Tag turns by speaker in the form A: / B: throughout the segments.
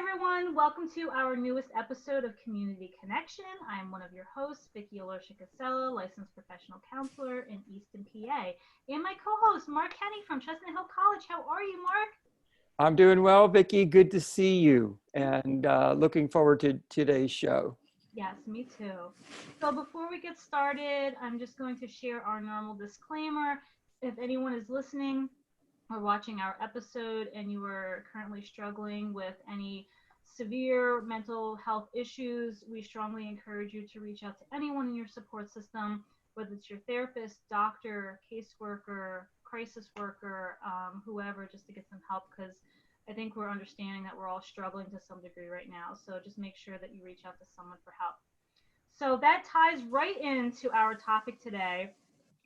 A: everyone. Welcome to our newest episode of Community Connection. I'm one of your hosts, Vicki Alorsha-Casella, licensed professional counselor in Easton, PA. And my co-host, Mark Kenny from Chestnut Hill College. How are you, Mark?
B: I'm doing well, Vicki. Good to see you, and looking forward to today's show.
A: Yes, me too. So before we get started, I'm just going to share our normal disclaimer. If anyone is listening or watching our episode and you are currently struggling with any severe mental health issues, we strongly encourage you to reach out to anyone in your support system, whether it's your therapist, doctor, caseworker, crisis worker, whoever, just to get some help, because I think we're understanding that we're all struggling to some degree right now. So just make sure that you reach out to someone for help. So that ties right into our topic today,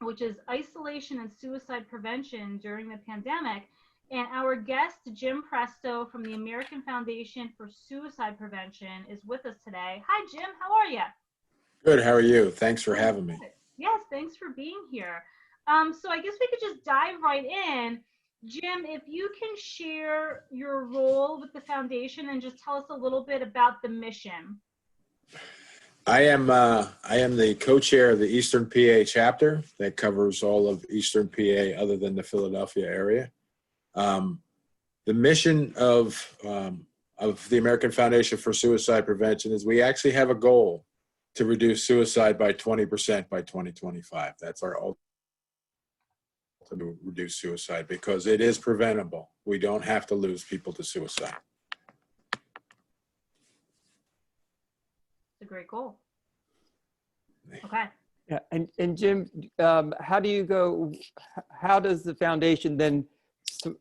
A: which is isolation and suicide prevention during the pandemic. And our guest, Jim Presto from the American Foundation for Suicide Prevention, is with us today. Hi, Jim. How are you?
C: Good. How are you? Thanks for having me.
A: Yes, thanks for being here. So I guess we could just dive right in. Jim, if you can share your role with the foundation and just tell us a little bit about the mission.
C: I am the co-chair of the Eastern PA chapter that covers all of Eastern PA other than the Philadelphia area. The mission of the American Foundation for Suicide Prevention is we actually have a goal to reduce suicide by 20% by 2025. That's our ultimate to reduce suicide because it is preventable. We don't have to lose people to suicide.
A: It's a great goal. Okay.
B: Yeah, and Jim, how does the foundation then,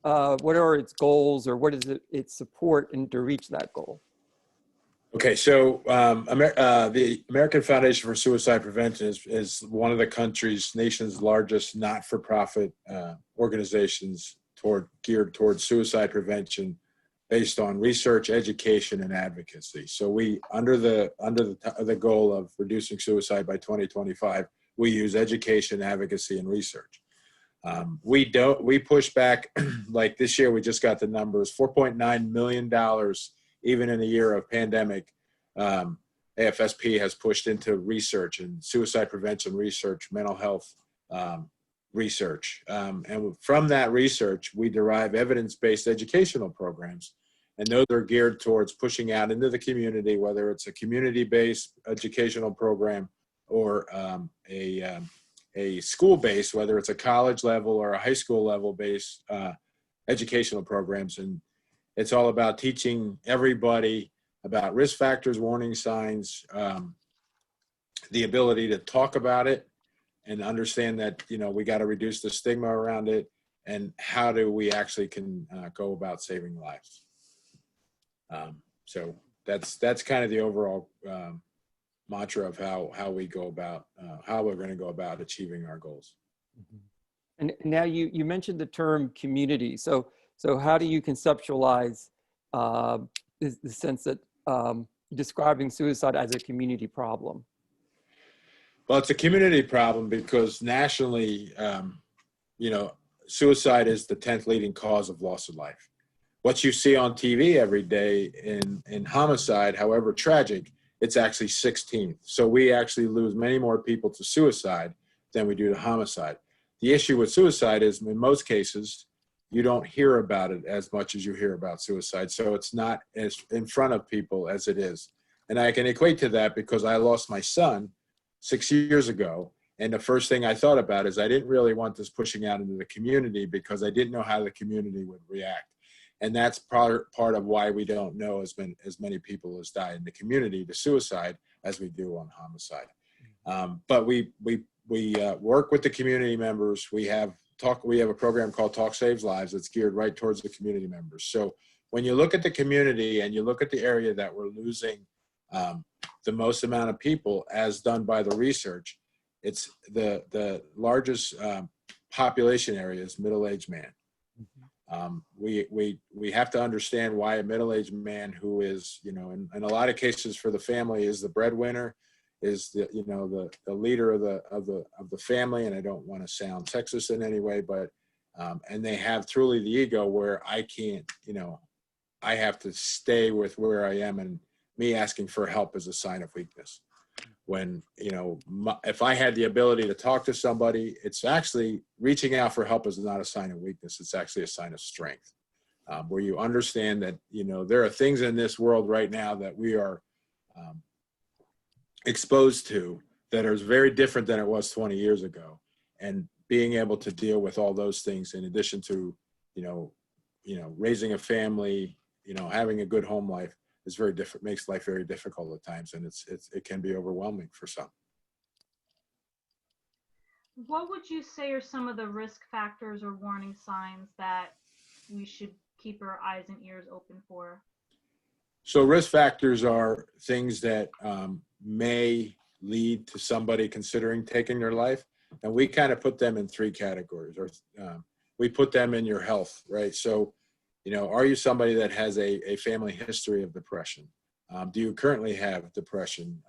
B: what are its goals, or what is its support to reach that goal?
C: Okay, so the American Foundation for Suicide Prevention is one of the nation's largest not-for-profit organizations geared towards suicide prevention, based on research, education, and advocacy. So we, under the goal of reducing suicide by 2025, we use education, advocacy, and research. We push back, like this year we just got the numbers, $4.9 million, even in a year of pandemic. AFSP has pushed into research and suicide prevention research, mental health research. And from that research, we derive evidence-based educational programs. And those are geared towards pushing out into the community, whether it's a community-based educational program or a school-based, whether it's a college level or a high school level based educational programs. And it's all about teaching everybody about risk factors, warning signs, the ability to talk about it and understand that, we got to reduce the stigma around it, and how do we actually can go about saving lives. So that's kind of the overall mantra of how we go about, how we're going to go about achieving our goals.
B: And now you mentioned the term community. So how do you conceptualize the sense that describing suicide as a community problem?
C: Well, it's a community problem because nationally, suicide is the 10th leading cause of loss of life. What you see on TV every day in homicide, however tragic, it's actually 16th. So we actually lose many more people to suicide than we do to homicide. The issue with suicide is, in most cases, you don't hear about it as much as you hear about suicide. So it's not as in front of people as it is. And I can equate to that because I lost my son 6 years ago. And the first thing I thought about is I didn't really want this pushing out into the community because I didn't know how the community would react. And that's part of why we don't know as many people as die in the community to suicide as we do on homicide. But we work with the community members. We have a program called Talk Saves Lives that's geared right towards the community members. So when you look at the community and you look at the area that we're losing the most amount of people, as done by the research, it's the largest population area is middle-aged man. We have to understand why a middle-aged man who is, in a lot of cases for the family, is the breadwinner, is the leader of the family. And I don't want to sound sexist in any way, but and they have truly the ego where I can't, I have to stay with where I am, and me asking for help is a sign of weakness. When, if I had the ability to talk to somebody, it's actually reaching out for help is not a sign of weakness. It's actually a sign of strength, where you understand that, there are things in this world right now that we are exposed to that are very different than it was 20 years ago. And being able to deal with all those things in addition to, raising a family, having a good home life is very different, makes life very difficult at times. And it can be overwhelming for some.
A: What would you say are some of the risk factors or warning signs that we should keep our eyes and ears open for?
C: So risk factors are things that may lead to somebody considering taking their life. And we kind of put them in three categories, or we put them in your health, right? So, are you somebody that has a family history of depression? Do you currently have depression?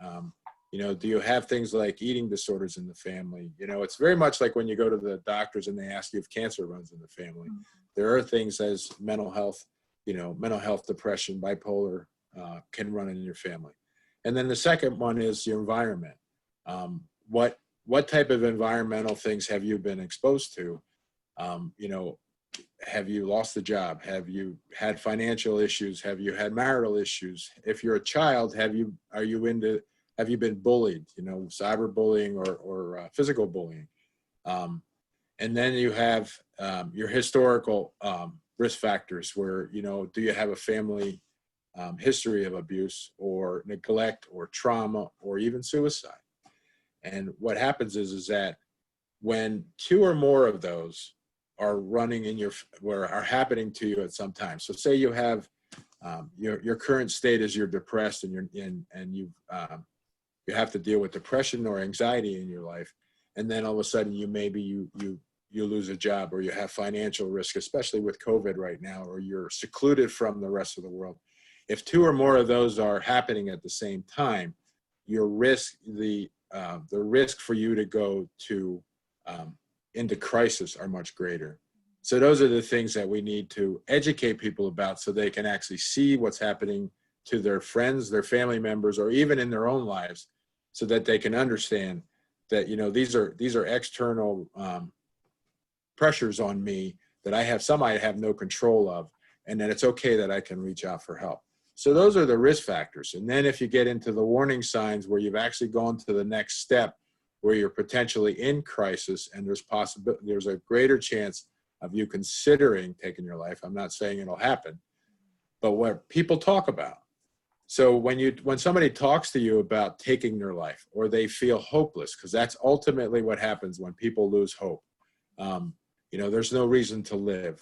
C: Do you have things like eating disorders in the family? It's very much like when you go to the doctors and they ask you if cancer runs in the family. There are things as mental health, depression, bipolar can run in your family. And then the second one is your environment. What type of environmental things have you been exposed to? Have you lost a job? Have you had financial issues? Have you had marital issues? If you're a child, have you been bullied, cyberbullying or physical bullying? And then you have your historical risk factors where, do you have a family history of abuse or neglect or trauma or even suicide? And what happens is that when two or more of those are running are happening to you at some time. So say you have your current state is you're depressed and you have to deal with depression or anxiety in your life, and then all of a sudden you lose a job, or you have financial risk, especially with COVID right now, or you're secluded from the rest of the world. If two or more of those are happening at the same time, your risk, the risk for you to go into crisis are much greater. So those are the things that we need to educate people about, so they can actually see what's happening to their friends, their family members, or even in their own lives, so that they can understand that, these are external pressures on me that I have no control of, and that it's okay that I can reach out for help. So those are the risk factors. And then if you get into the warning signs where you've actually gone to the next step, where you're potentially in crisis and there's a greater chance of you considering taking your life. I'm not saying it'll happen, but what people talk about. So when somebody talks to you about taking their life, or they feel hopeless, because that's ultimately what happens when people lose hope. There's no reason to live.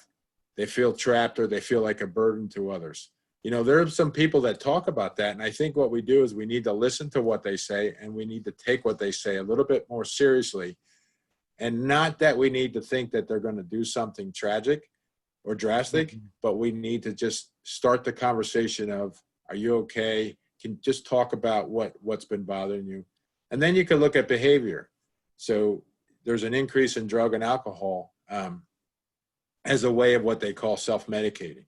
C: They feel trapped, or they feel like a burden to others. There are some people that talk about that. And I think what we do is we need to listen to what they say, and we need to take what they say a little bit more seriously. And not that we need to think that they're going to do something tragic or drastic, but we need to just start the conversation of, are you okay? Can just talk about what's been bothering you. And then you can look at behavior. So there's an increase in drug and alcohol as a way of what they call self-medicating.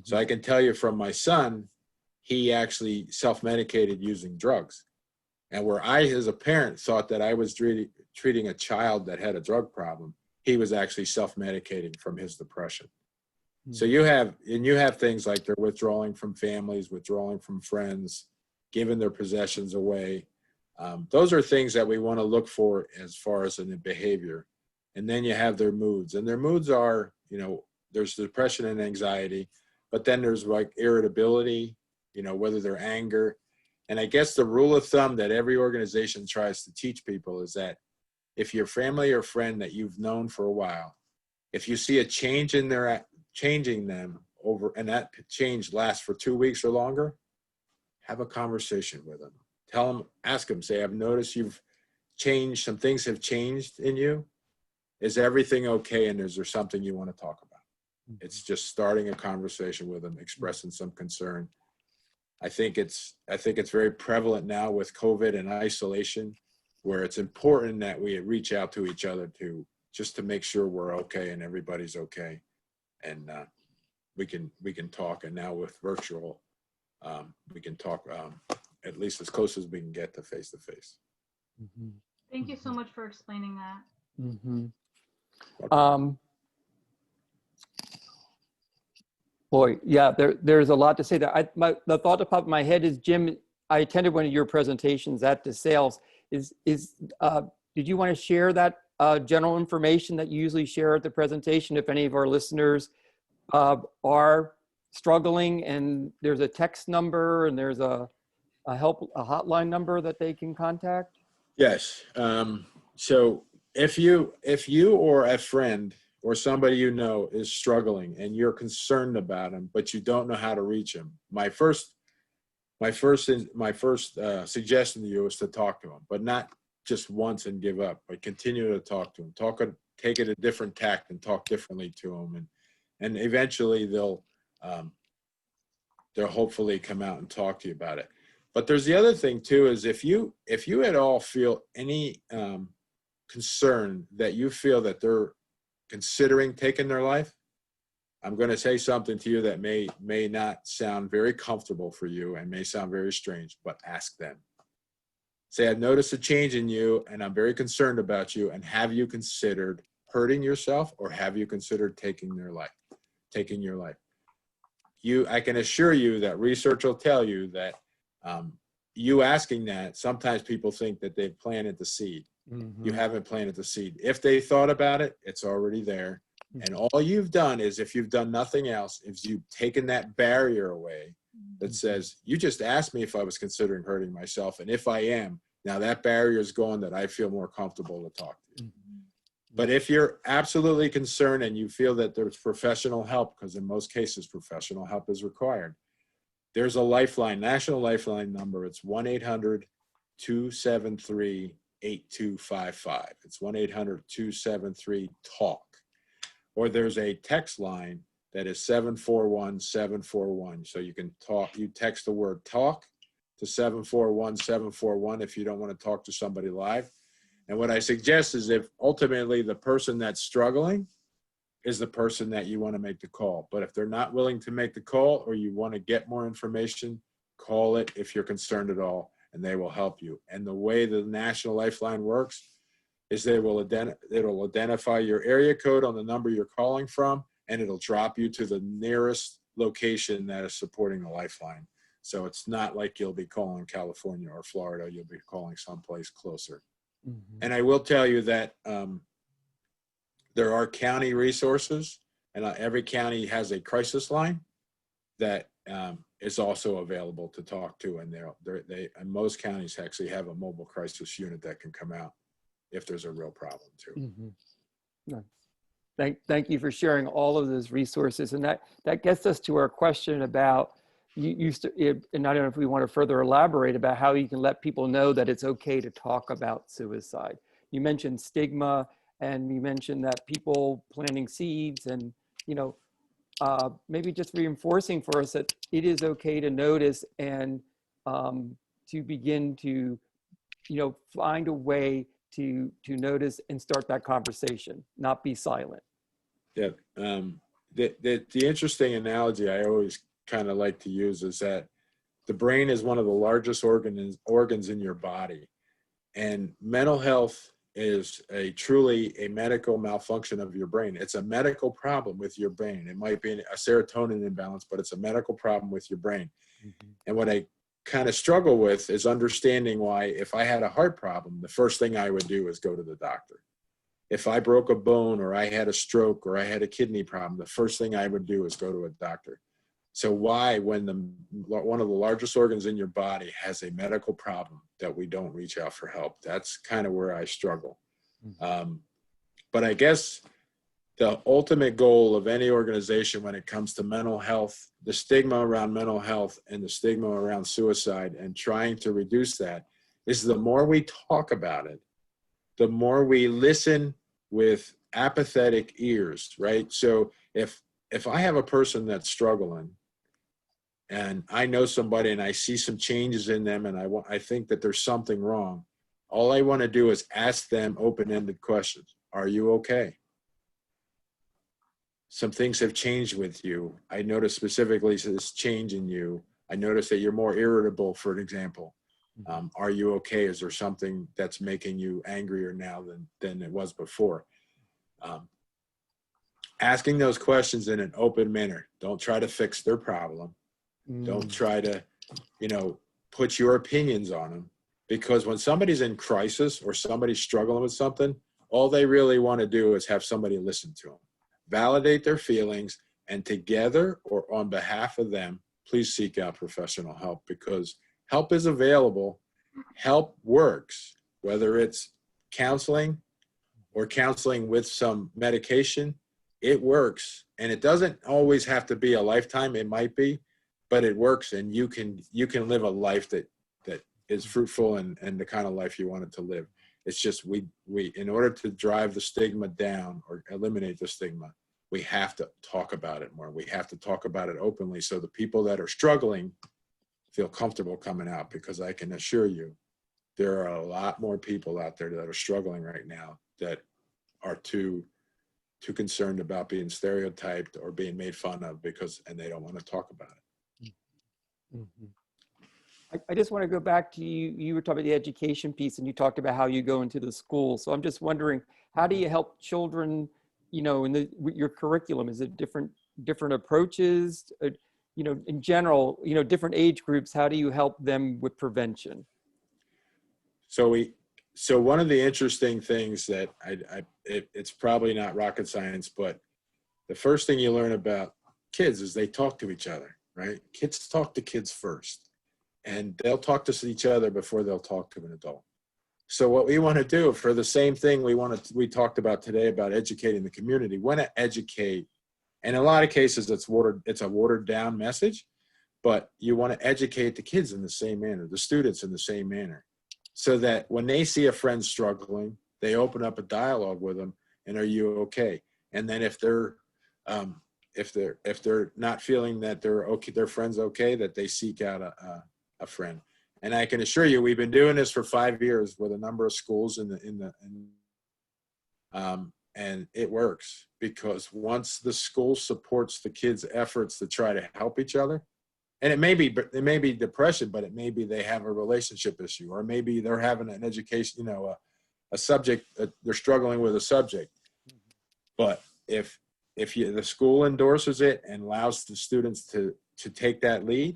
C: So I can tell you from my son, he actually self-medicated using drugs. And where I, as a parent, thought that I was treating a child that had a drug problem, he was actually self-medicating from his depression. So you have things like they're withdrawing from families, withdrawing from friends, giving their possessions away. Those are things that we want to look for as far as in the behavior. And then you have their moods. And their moods are, there's depression and anxiety, but then there's like irritability, whether they're anger. And I guess the rule of thumb that every organization tries to teach people is that if your family or friend that you've known for a while, if you see a change in changing them over, and that change lasts for 2 weeks or longer, have a conversation with them. Tell them, ask them, say, I've noticed you've changed, some things have changed in you. Is everything okay? And is there something you want to talk about? It's just starting a conversation with them, expressing some concern. I think it's very prevalent now with COVID and isolation, where it's important that we reach out to each other just to make sure we're okay and everybody's okay. And we can talk. And now with virtual, we can talk at least as close as we can get to face to face.
A: Thank you so much for explaining that.
B: Boy, yeah, there's a lot to say there. The thought that popped in my head is, Jim, I attended one of your presentations at DeSales. Did you want to share that general information that you usually share at the presentation if any of our listeners are struggling, and there's a text number and there's a hotline number that they can contact?
C: Yes. So if you or a friend or somebody you know is struggling and you're concerned about them, but you don't know how to reach them, my first suggestion to you is to talk to them, but not just once and give up, but continue to talk to them. Take it a different tact and talk differently to them, and eventually they'll hopefully come out and talk to you about it. But there's the other thing too, is if you at all feel any concern that you feel that they're considering taking their life, I'm going to say something to you that may not sound very comfortable for you and may sound very strange, but ask them. Say, I've noticed a change in you and I'm very concerned about you, and have you considered hurting yourself, or have you considered taking your life? I can assure you that research will tell you that you asking that, sometimes people think that they've planted the seed. You haven't planted the seed. If they thought about it, it's already there. And all you've done is, if you've done nothing else, is you've taken that barrier away that says, you just asked me if I was considering hurting myself. And if I am, now that barrier is gone, that I feel more comfortable to talk to you. But if you're absolutely concerned and you feel that there's professional help, because in most cases, professional help is required, there's a lifeline, national lifeline number. It's 1-800-273-8255. It's 1-800-273-TALK. Or there's a text line that is 741-741. So you can text the word talk to 741-741 if you don't want to talk to somebody live. And what I suggest is, if ultimately the person that's struggling is the person that you want to make the call. But if they're not willing to make the call, or you want to get more information, call it if you're concerned at all, and they will help you. And the way the National Lifeline works is it'll identify your area code on the number you're calling from, and it'll drop you to the nearest location that is supporting the Lifeline. So it's not like you'll be calling California or Florida, you'll be calling someplace closer. And I will tell you that there are county resources, and every county has a crisis line that is also available to talk to. And and most counties actually have a mobile crisis unit that can come out if there's a real problem too.
B: Thank you for sharing all of those resources. And that gets us to our question about, and I don't know if we want to further elaborate about how you can let people know that it's okay to talk about suicide. You mentioned stigma, and you mentioned that people planting seeds, and maybe just reinforcing for us that it is okay to notice and to begin to find a way to notice and start that conversation, not be silent.
C: Yeah. The interesting analogy I always kind of like to use is that the brain is one of the largest organs in your body, and mental health is truly a medical malfunction of your brain. It's a medical problem with your brain. It might be a serotonin imbalance, but it's a medical problem with your brain. And what I kind of struggle with is understanding why, if I had a heart problem, the first thing I would do is go to the doctor. If I broke a bone, or I had a stroke, or I had a kidney problem, the first thing I would do is go to a doctor. So why, when one of the largest organs in your body has a medical problem, that we don't reach out for help? That's kind of where I struggle. But I guess the ultimate goal of any organization when it comes to mental health, the stigma around mental health and the stigma around suicide, and trying to reduce that, is the more we talk about it, the more we listen with apathetic ears, right? So if I have a person that's struggling, and I know somebody and I see some changes in them, and I think that there's something wrong, all I want to do is ask them open-ended questions. Are you okay? some things have changed with you. I noticed specifically this change in you. I noticed that you're more irritable, for an example. Are you okay? Is there something that's making you angrier now than it was before? Asking those questions in an open manner. Don't try to fix their problem. Don't try to, put your opinions on them. Because when somebody's in crisis or somebody's struggling with something, all they really want to do is have somebody listen to them, validate their feelings, and together or on behalf of them, please seek out professional help, because help is available. Help works, whether it's counseling or counseling with some medication, it works. And it doesn't always have to be a lifetime. It might be, but it works. And you can live a life that is fruitful and the kind of life you wanted to live. It's just, we in order to drive the stigma down or eliminate the stigma, we have to talk about it more. We have to talk about it openly so the people that are struggling feel comfortable coming out, because I can assure you, there are a lot more people out there that are struggling right now that are too concerned about being stereotyped or being made fun of and they don't want to talk about it.
B: Mm-hmm. I just want to go back to you. You were talking about the education piece, and you talked about how you go into the school. So I'm just wondering, how do you help children, in your curriculum? Is it different approaches? In general, different age groups, how do you help them with prevention?
C: So one of the interesting things that it's probably not rocket science, but the first thing you learn about kids is they talk to each other, right? Kids talk to kids first, and they'll talk to each other before they'll talk to an adult. So what we want to do for the same thing we talked about today about educating the community, we want to educate. And in a lot of cases, it's a watered down message, but you want to educate the kids in the same manner, the students in the same manner, so that when they see a friend struggling, they open up a dialogue with them and, are you okay? And then if they're not feeling that they're okay, their friend's okay, that they seek out a friend. And I can assure you, we've been doing this for 5 years with a number of schools and it works, because once the school supports the kids' efforts to try to help each other, and it may be depression, but it may be they have a relationship issue, or maybe they're having an education, a subject, they're struggling with a subject. But if the school endorses it and allows the students to take that lead,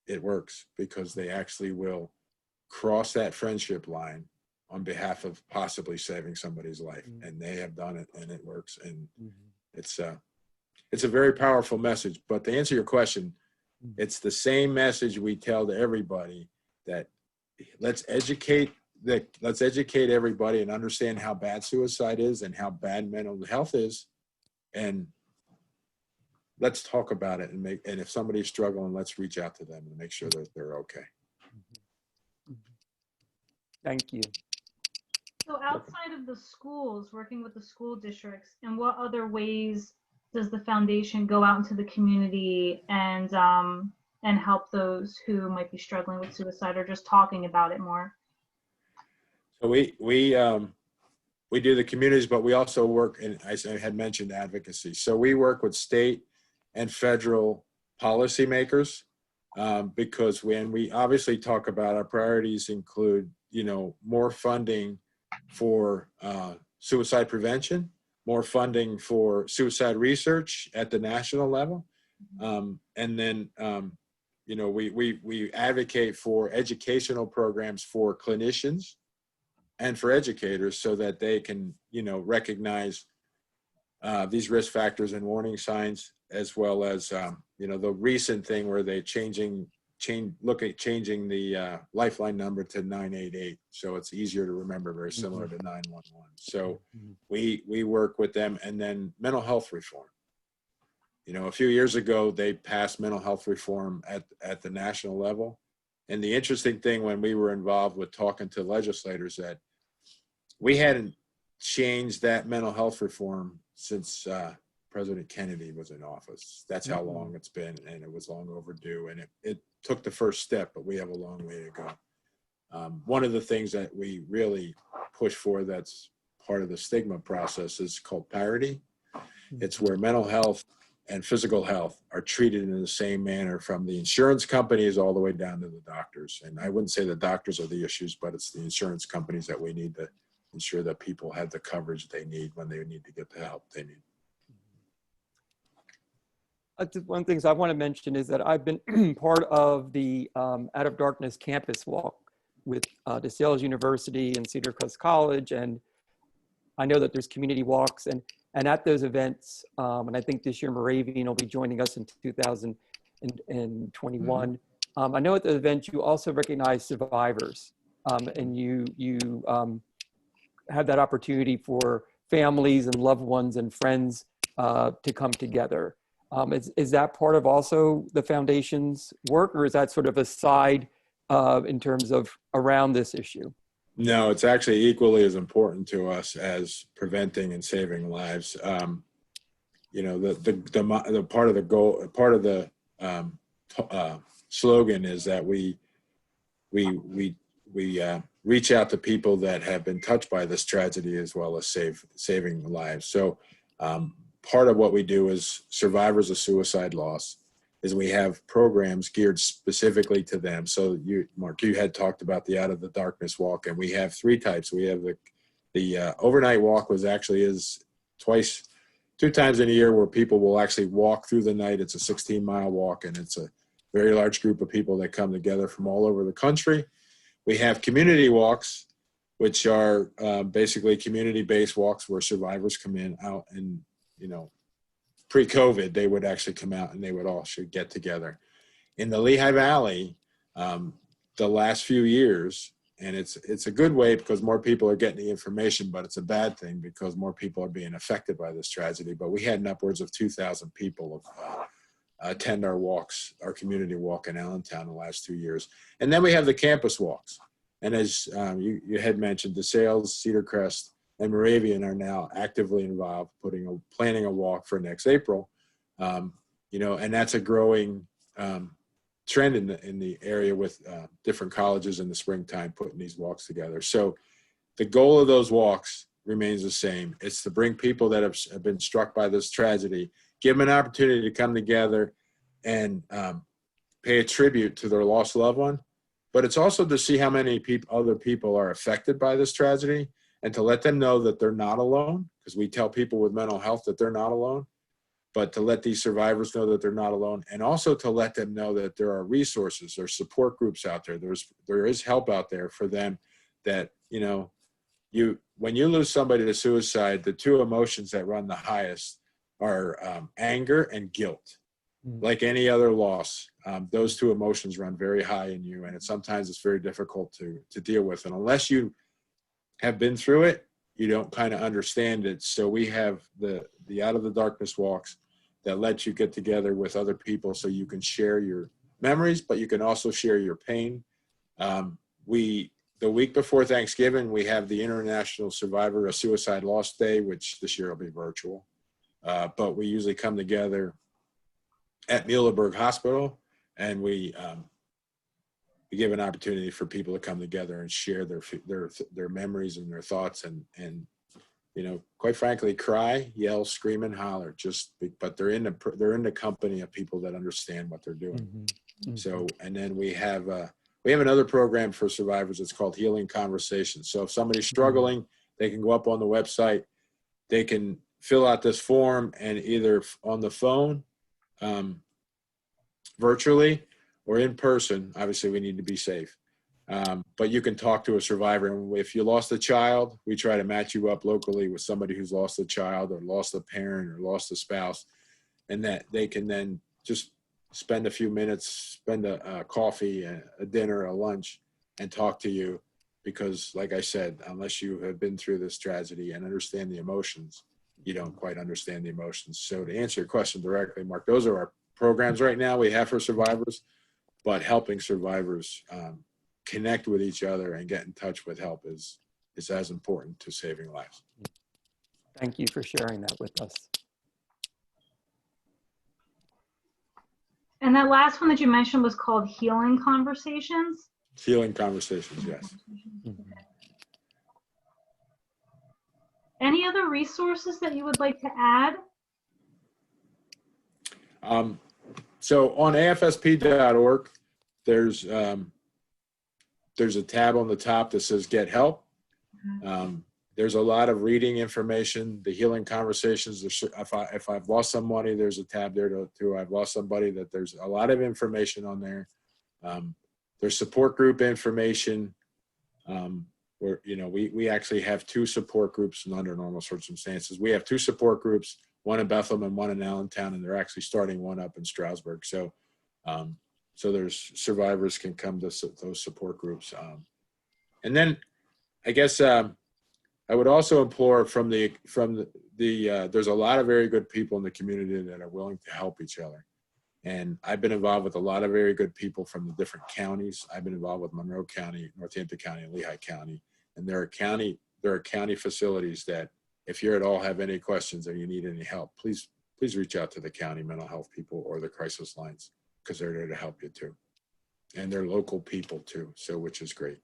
C: it works, because they actually will cross that friendship line on behalf of possibly saving somebody's life. And they have done it, and it works. And it's a very powerful message. But to answer your question, it's the same message we tell to everybody, that let's educate everybody and understand how bad suicide is and how bad mental health is. And let's talk about it, and if somebody's struggling, let's reach out to them and make sure that they're okay.
B: Thank you.
A: So outside of the schools, working with the school districts, in what other ways does the foundation go out into the community and help those who might be struggling with suicide, or just talking about it more?
C: So we do the communities, but we also work in, I had mentioned, advocacy. So we work with state and federal policymakers, because when we obviously talk about our priorities include, more funding for suicide prevention, more funding for suicide research at the national level. And then, we advocate for educational programs for clinicians and for educators, so that they can, recognize these risk factors and warning signs, as well as, the recent thing where they look at changing the lifeline number to 988. So it's easier to remember, very similar to 911. So we work with them. And then mental health reform. A few years ago, they passed mental health reform at the national level. And the interesting thing, when we were involved with talking to legislators, that we hadn't changed that mental health reform since President Kennedy was in office. That's how long it's been, and it was long overdue. And it took the first step, but we have a long way to go. One of the things that we really push for, that's part of the stigma process, is called parity. It's where mental health and physical health are treated in the same manner, from the insurance companies all the way down to the doctors. And I wouldn't say the doctors are the issues, but it's the insurance companies that we need to ensure that people have the coverage they need when they need to get the help they need.
B: One of the things I want to mention is that I've been part of the Out of Darkness campus walk with DeSales University and Cedar Crest College. And I know that there's community walks and at those events, and I think this year Moravian will be joining us in 2021. I know at the event you also recognize survivors, and you have that opportunity for families and loved ones and friends to come together. Is that part of also the foundation's work, or is that sort of a side in terms of around this issue?
C: No, it's actually equally as important to us as preventing and saving lives. You know, the part of the goal, part of the slogan is that we reach out to people that have been touched by this tragedy, as well as saving lives. So part of what we do as survivors of suicide loss is we have programs geared specifically to them. So Mark, you had talked about the Out of the Darkness walk, and we have three types. We have the overnight walk, was actually is two times in a year, where people will actually walk through the night. It's a 16-mile walk, and it's a very large group of people that come together from all over the country. We have community walks, which are basically community-based walks where survivors come out and, you know, pre-COVID, they would actually come out and they would all should get together. In the Lehigh Valley, the last few years, and it's a good way because more people are getting the information, but it's a bad thing because more people are being affected by this tragedy. But we had upwards of 2,000 people attend our walks, our community walk in Allentown the last 2 years. And then we have the campus walks. And as you had mentioned, DeSales, Cedar Crest, and Moravian are now actively involved, planning a walk for next April. You know, and that's a growing trend in the area with different colleges in the springtime putting these walks together. So the goal of those walks remains the same. It's to bring people that have been struck by this tragedy, give them an opportunity to come together and pay a tribute to their lost loved one. But it's also to see how many other people are affected by this tragedy, and to let them know that they're not alone, because we tell people with mental health that they're not alone, but to let these survivors know that they're not alone, and also to let them know that there are resources, there's support groups out there, there is help out there for them. That, you know, when you lose somebody to suicide, the two emotions that run the highest are anger and guilt. Like any other loss, those two emotions run very high in you, and sometimes it's very difficult to deal with. And unless you have been through it, you don't kind of understand it. So we have the Out of the Darkness walks that let you get together with other people so you can share your memories, but you can also share your pain. The week before Thanksgiving, we have the International Survivor of Suicide Loss Day, which this year will be virtual. But we usually come together at Muhlenberg Hospital, and we give an opportunity for people to come together and share their memories and their thoughts, and you know, quite frankly, cry, yell, scream, and holler. But they're in the company of people that understand what they're doing. Mm-hmm. So, and then we have another program for survivors. It's called Healing Conversations. So if somebody's struggling, they can go up on the website. They can fill out this form, and either on the phone, virtually, or in person. Obviously, we need to be safe. But you can talk to a survivor. And if you lost a child, we try to match you up locally with somebody who's lost a child or lost a parent or lost a spouse, and that they can then just spend a few minutes, spend a coffee, a dinner, a lunch, and talk to you. Because like I said, unless you have been through this tragedy and understand the emotions, you don't quite understand the emotions. So to answer your question directly, Mark, those are our programs right now we have for survivors, but helping survivors connect with each other and get in touch with help is as important to saving lives.
B: Thank you for sharing that with us.
A: And that last one that you mentioned was called Healing Conversations?
C: Healing Conversations, yes.
A: Okay. Any other resources that you would like to add
C: So on afsp.org, there's a tab on the top that says Get Help. There's a lot of reading information, the healing conversations. If I've lost somebody, there's a tab there to I've lost somebody. That there's a lot of information on there. There's support group information. Where we actually have 2 support groups under normal circumstances. We have 2 support groups, one in Bethlehem and one in Allentown, and they're actually starting one up in Stroudsburg. So, so there's survivors can come to those support groups. And then, I guess I would also implore from the there's a lot of very good people in the community that are willing to help each other. And I've been involved with a lot of very good people from the different counties. I've been involved with Monroe County, Northampton County, and Lehigh County. And there are county facilities that if you at all have any questions or you need any help, please reach out to the county mental health people or the crisis lines, because they're there to help you too. And they're local people too, so which is great.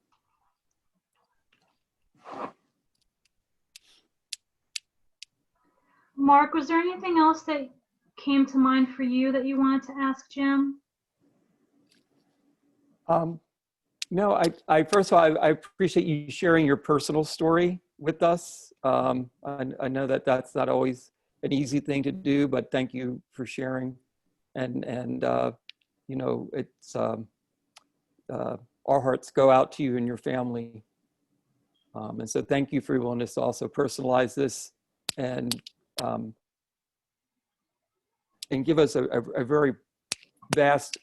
A: Mark, was there anything else that came to mind for you that you wanted to ask Jim?
B: No, I first of all, I appreciate you sharing your personal story with us. I know that that's not always an easy thing to do, but thank you for sharing. And it's our hearts go out to you and your family. And so thank you for your willingness to also personalize this and give us a very vast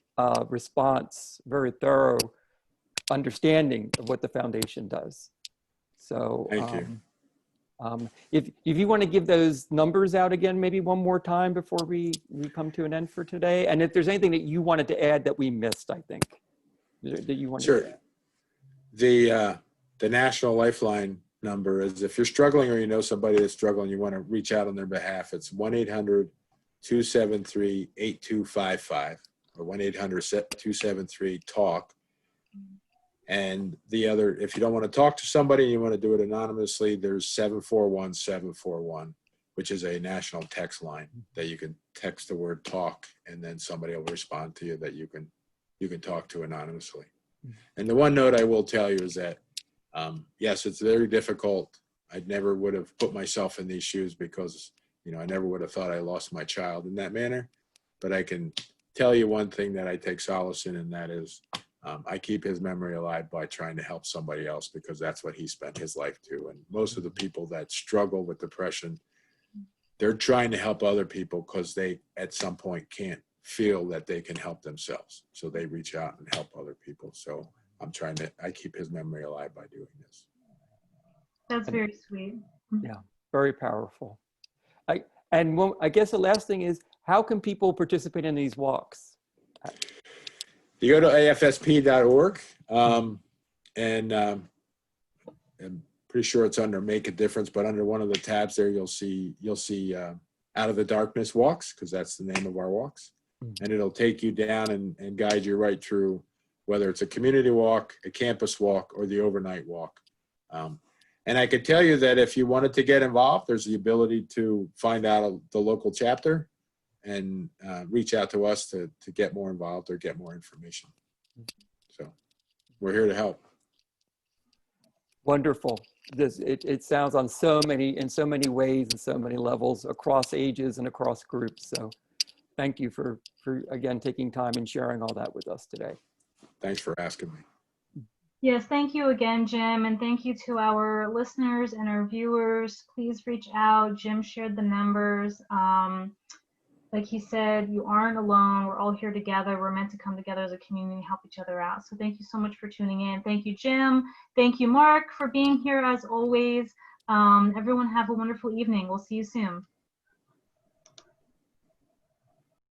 B: response, very thorough understanding of what the foundation does. So
C: Thank you.
B: If you want to give those numbers out again, maybe one more time before we come to an end for today. And if there's anything that you wanted to add that we missed, I think, that you wanted
C: Sure.
B: to
C: add. The National Lifeline number is, if you're struggling or you know somebody that's struggling, you want to reach out on their behalf. It's 1-800-273-8255 or 1-800-273-TALK. And the other, if you don't want to talk to somebody and you want to do it anonymously, there's 741-741, which is a national text line that you can text the word talk, and then somebody will respond to you that you can talk to anonymously. And the one note I will tell you is that, yes, it's very difficult. I never would have put myself in these shoes because, I never would have thought I lost my child in that manner. But I can tell you one thing that I take solace in, and that is I keep his memory alive by trying to help somebody else, because that's what he spent his life to. And most of the people that struggle with depression, they're trying to help other people because they, at some point, can't feel that they can help themselves. So they reach out and help other people. So I keep his memory alive by doing this.
A: That's very sweet.
B: Yeah, very powerful. I guess the last thing is, how can people participate in these walks?
C: You go to afsp.org, and I'm pretty sure it's under Make a Difference, but under one of the tabs there, you'll see Out of the Darkness walks, because that's the name of our walks. And it'll take you down and guide you right through, whether it's a community walk, a campus walk, or the overnight walk. And I could tell you that if you wanted to get involved, there's the ability to find out the local chapter and reach out to us to get more involved or get more information. So we're here to help.
B: Wonderful. It sounds in so many ways and so many levels, across ages and across groups. So thank you for again taking time and sharing all that with us today.
C: Thanks for asking me.
A: Yes, thank you again, Jim, and thank you to our listeners and our viewers. Please reach out. Jim shared the numbers. Like he said, you aren't alone. We're all here together. We're meant to come together as a community and help each other out. So thank you so much for tuning in. Thank you, Jim. Thank you, Mark, for being here as always. Everyone have a wonderful evening. We'll see you soon.